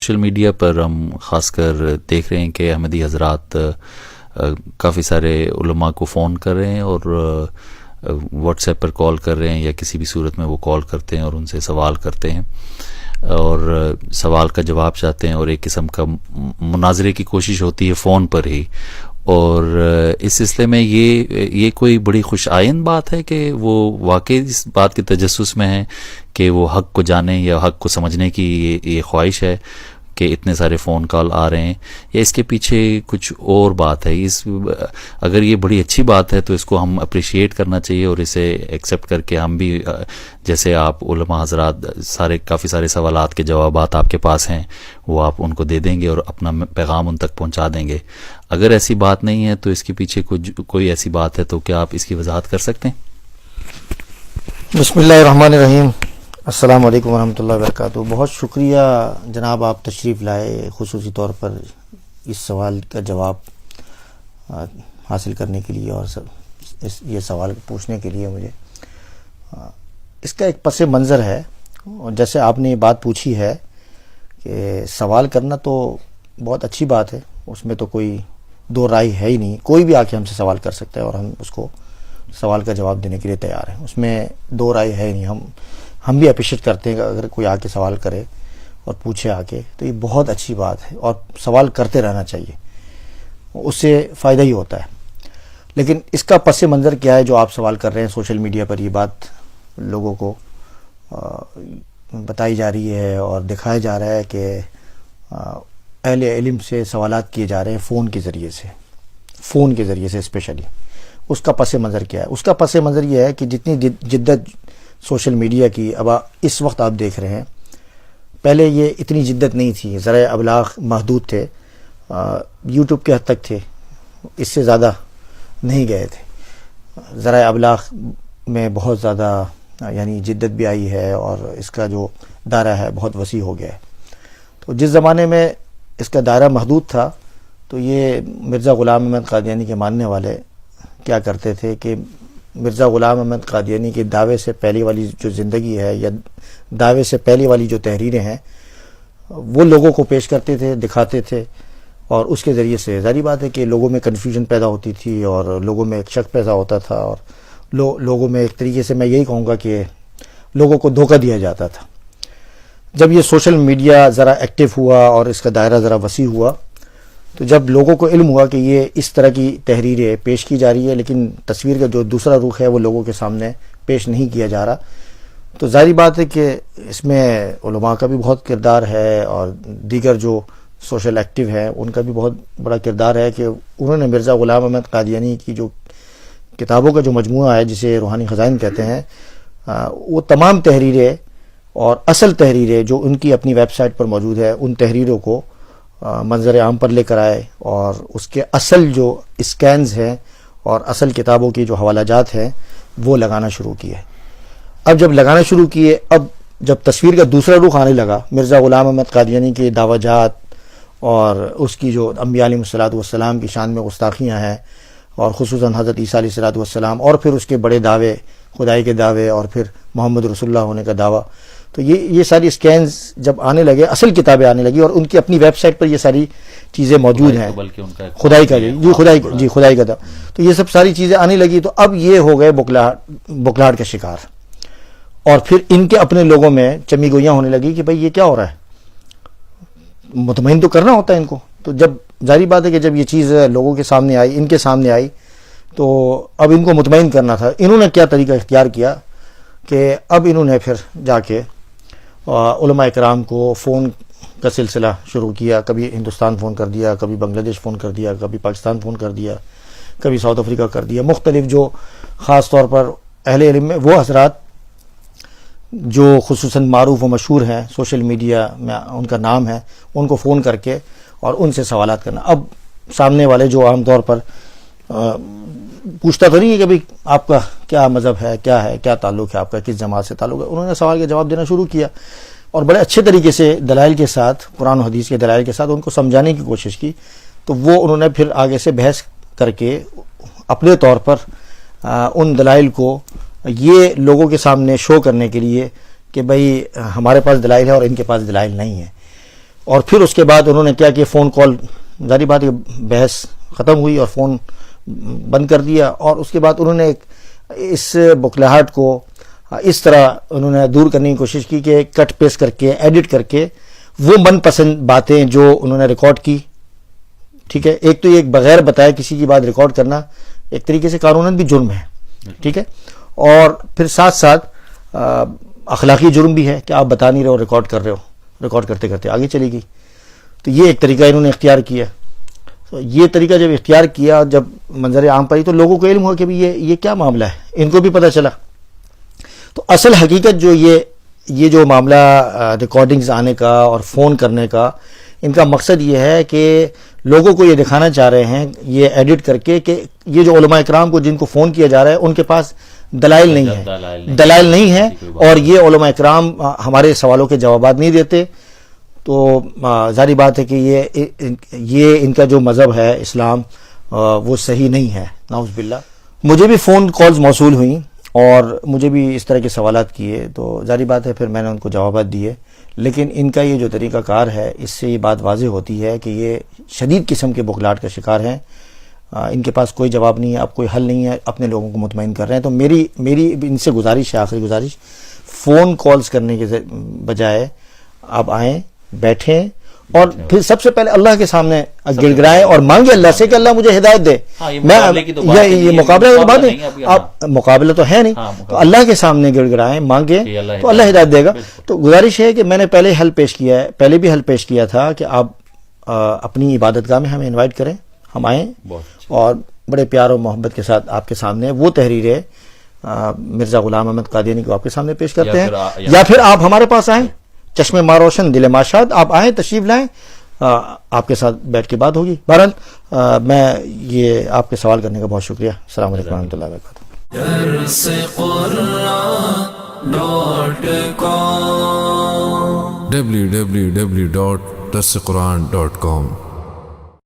Social media پر ہم خاص کر دیکھ رہے ہیں کہ احمدی حضرات کافی سارے علماء کو فون کر رہے ہیں اور واٹس ایپ پر کال کر رہے ہیں یا کسی بھی صورت میں وہ کال کرتے ہیں اور ان سے سوال کرتے ہیں اور سوال کا جواب چاہتے ہیں اور ایک قسم کا مناظرے کی کوشش ہوتی ہے فون پر ہی. اور اس سلسلے میں یہ کوئی بڑی خوش آئند بات ہے کہ وہ واقعی اس بات کے تجسس میں ہیں کہ وہ حق کو جانیں یا حق کو سمجھنے کی یہ خواہش ہے کہ اتنے سارے فون کال آ رہے ہیں, یا اس کے پیچھے کچھ اور بات ہے؟ اگر یہ بڑی اچھی بات ہے تو اس کو ہم اپریشیٹ کرنا چاہیے اور اسے ایکسیپٹ کر کے ہم بھی جیسے آپ علماء حضرات کافی سارے سوالات کے جوابات آپ کے پاس ہیں وہ آپ ان کو دے دیں گے اور اپنا پیغام ان تک پہنچا دیں گے. اگر ایسی بات نہیں ہے تو اس کے پیچھے کوئی ایسی بات ہے تو کیا آپ اس کی وضاحت کر سکتے ہیں؟ بسم اللہ الرحمن الرحیم. السلام علیکم ورحمۃ اللہ وبرکاتہ. بہت شکریہ جناب, آپ تشریف لائے خصوصی طور پر اس سوال کا جواب حاصل کرنے کے لیے اور یہ سوال پوچھنے کے لیے. مجھے اس کا ایک پس منظر ہے, اور جیسے آپ نے یہ بات پوچھی ہے کہ سوال کرنا تو بہت اچھی بات ہے, اس میں تو کوئی دو رائے ہے ہی نہیں. کوئی بھی آ کے ہم سے سوال کر سکتا ہے اور ہم اس کو سوال کا جواب دینے کے لیے تیار ہیں, اس میں دو رائے ہے ہی نہیں. ہم بھی اپریشیٹ کرتے ہیں کہ اگر کوئی آ کے سوال کرے اور پوچھے آ کے تو یہ بہت اچھی بات ہے, اور سوال کرتے رہنا چاہیے, اس سے فائدہ ہی ہوتا ہے. لیکن اس کا پس منظر کیا ہے جو آپ سوال کر رہے ہیں؟ سوشل میڈیا پر یہ بات لوگوں کو بتائی جا رہی ہے اور دکھایا جا رہا ہے کہ اہل علم سے سوالات کیے جا رہے ہیں فون کے ذریعے سے اسپیشلی. اس کا پس منظر کیا ہے؟ اس کا پس منظر یہ ہے کہ جتنی جدت سوشل میڈیا کی اب اس وقت آپ دیکھ رہے ہیں, پہلے یہ اتنی جدت نہیں تھی, ذرائع ابلاغ محدود تھے, یوٹیوب کے حد تک تھے, اس سے زیادہ نہیں گئے تھے. ذرائع ابلاغ میں بہت زیادہ یعنی جدت بھی آئی ہے اور اس کا جو دائرہ ہے بہت وسیع ہو گیا ہے. تو جس زمانے میں اس کا دائرہ محدود تھا تو یہ مرزا غلام احمد قادیانی کے ماننے والے کیا کرتے تھے کہ مرزا غلام احمد قادیانی کے دعوے سے پہلے والی جو زندگی ہے یا دعوے سے پہلے والی جو تحریریں ہیں وہ لوگوں کو پیش کرتے تھے, دکھاتے تھے, اور اس کے ذریعے سے ظاہری بات ہے کہ لوگوں میں کنفیوژن پیدا ہوتی تھی اور لوگوں میں ایک شک پیدا ہوتا تھا, اور لوگوں میں ایک طریقے سے میں یہی کہوں گا کہ لوگوں کو دھوکہ دیا جاتا تھا. جب یہ سوشل میڈیا ذرا ایکٹیو ہوا اور اس کا دائرہ ذرا وسیع ہوا تو جب لوگوں کو علم ہوا کہ یہ اس طرح کی تحریریں پیش کی جا رہی ہے لیکن تصویر کا جو دوسرا رخ ہے وہ لوگوں کے سامنے پیش نہیں کیا جا رہا, تو ظاہری بات ہے کہ اس میں علماء کا بھی بہت کردار ہے اور دیگر جو سوشل ایکٹیو ہیں ان کا بھی بہت بڑا کردار ہے کہ انہوں نے مرزا غلام احمد قادیانی کی جو کتابوں کا جو مجموعہ ہے جسے روحانی خزائن کہتے ہیں, وہ تمام تحریریں اور اصل تحریریں جو ان کی اپنی ویب سائٹ پر موجود ہے ان تحریروں کو منظر عام پر لے کر آئے اور اس کے اصل جو اسکینز ہیں اور اصل کتابوں کی جو حوالہ جات ہیں وہ لگانا شروع کیے. اب جب لگانا شروع کیے, اب جب تصویر کا دوسرا رخ آنے لگا, مرزا غلام احمد قادیانی کے دعویٰ جات اور اس کی جو انبیاء علیہ الصلوۃ والسلام کی شان میں گستاخیاں ہیں اور خصوصاً حضرت عیسیٰ علیہ الصلوۃ والسلام اور پھر اس کے بڑے دعوے, خدائی کے دعوے اور پھر محمد رسول اللہ ہونے کا دعویٰ, تو یہ ساری اسکینز جب آنے لگے, اصل کتابیں آنے لگی اور ان کی اپنی ویب سائٹ پر یہ ساری چیزیں موجود ہیں, خدائی کا دعویٰ, تو یہ سب ساری چیزیں آنے لگی. تو اب یہ ہو گئے بکلاہٹ کا شکار, اور پھر ان کے اپنے لوگوں میں چمی گوئیاں ہونے لگی کہ بھئی یہ کیا ہو رہا ہے, مطمئن تو کرنا ہوتا ہے ان کو. تو جب ظاہری بات ہے کہ جب یہ چیز لوگوں کے سامنے آئی, ان کے سامنے آئی, تو اب ان کو مطمئن کرنا تھا. انہوں نے کیا طریقہ اختیار کیا کہ اب انہوں نے پھر جا کے علماء اکرام کو فون کا سلسلہ شروع کیا. کبھی ہندوستان فون کر دیا, کبھی بنگلہ دیش فون کر دیا, کبھی پاکستان فون کر دیا, کبھی ساؤتھ افریقہ کر دیا. مختلف جو خاص طور پر اہل علم میں وہ حضرات جو خصوصاً معروف و مشہور ہیں سوشل میڈیا میں, ان کا نام ہے, ان کو فون کر کے اور ان سے سوالات کرنا. اب سامنے والے جو عام طور پر پوچھتا تو نہیں ہے کہ بھئی آپ کا کیا مذہب ہے, کیا تعلق ہے آپ کا, کس جماعت سے تعلق ہے, انہوں نے سوال کا جواب دینا شروع کیا اور بڑے اچھے طریقے سے دلائل کے ساتھ, قرآن و حدیث کے دلائل کے ساتھ ان کو سمجھانے کی کوشش کی. تو وہ انہوں نے پھر آگے سے بحث کر کے اپنے طور پر ان دلائل کو یہ لوگوں کے سامنے شو کرنے کے لیے کہ بھئی ہمارے پاس دلائل ہے اور ان کے پاس دلائل نہیں ہے. اور پھر اس کے بعد انہوں نے کیا کہ فون کال، ظاہری بات ہے بحث ختم ہوئی اور فون بند کر دیا، اور اس کے بعد انہوں نے اس بکلاہٹ کو اس طرح انہوں نے دور کرنے کی کوشش کی کہ کٹ پیسٹ کر کے ایڈٹ کر کے وہ من پسند باتیں جو انہوں نے ریکارڈ کی، ٹھیک ہے، ایک تو یہ بغیر بتائے کسی کی بات ریکارڈ کرنا ایک طریقے سے قانوناً بھی جرم ہے، ٹھیک ہے، اور پھر ساتھ ساتھ اخلاقی جرم بھی ہے کہ آپ بتا نہیں رہے ہو، ریکارڈ کر رہے ہو، ریکارڈ کرتے کرتے آگے چلی گئی. تو یہ ایک طریقہ انہوں نے اختیار کیا. تو یہ طریقہ جب اختیار کیا، جب منظر عام پر آئی تو لوگوں کو علم ہوا کہ یہ کیا معاملہ ہے، ان کو بھی پتہ چلا. تو اصل حقیقت جو یہ جو معاملہ ریکارڈنگز آنے کا اور فون کرنے کا، ان کا مقصد یہ ہے کہ لوگوں کو یہ دکھانا چاہ رہے ہیں یہ ایڈٹ کر کے کہ یہ جو علماء اکرام کو جن کو فون کیا جا رہا ہے ان کے پاس دلائل نہیں ہے اور یہ علماء اکرام ہمارے سوالوں کے جوابات نہیں دیتے. تو ظاہری بات ہے کہ یہ ان کا جو مذہب ہے اسلام وہ صحیح نہیں ہے، نعوذ باللہ. مجھے بھی فون کالز موصول ہوئیں اور مجھے بھی اس طرح کے سوالات کیے، تو ظاہری بات ہے پھر میں نے ان کو جوابات دیے. لیکن ان کا یہ جو طریقہ کار ہے، اس سے یہ بات واضح ہوتی ہے کہ یہ شدید قسم کے بخلاہٹ کا شکار ہیں. ان کے پاس کوئی جواب نہیں ہے، اب کوئی حل نہیں ہے، اپنے لوگوں کو مطمئن کر رہے ہیں. تو میری ان سے گزارش ہے، آخری گزارش، فون کالز کرنے کے بجائے آپ آئیں، بیٹھیں اور پھر سب سے پہلے اللہ کے سامنے گڑ گڑائیں اور مانگے اللہ سے کہ اللہ مجھے ہدایت دے. یہ مقابلہ کی بات نہیں، آپ مقابلہ تو ہے نہیں، تو اللہ کے سامنے گڑ گڑائیں، مانگیں تو اللہ ہدایت دے گا. تو گزارش ہے کہ میں نے پہلے بھی حل پیش کیا تھا کہ آپ اپنی عبادت گاہ میں ہمیں انوائٹ کریں، ہم آئیں اور بڑے پیار اور محبت کے ساتھ آپ کے سامنے وہ تحریریں مرزا غلام احمد قادیانی کو آپ کے سامنے پیش کرتے ہیں، یا پھر آپ ہمارے پاس آئیں، چشم ماں روشن دل ماشاد، آپ آئیں، تشریف لائیں، آپ کے ساتھ بیٹھ کے بات ہوگی. بہرحال میں یہ آپ کے سوال کرنے کا بہت شکریہ. السلام علیکم ورحمۃ اللہ وبرکاتہ. www.darsequran.com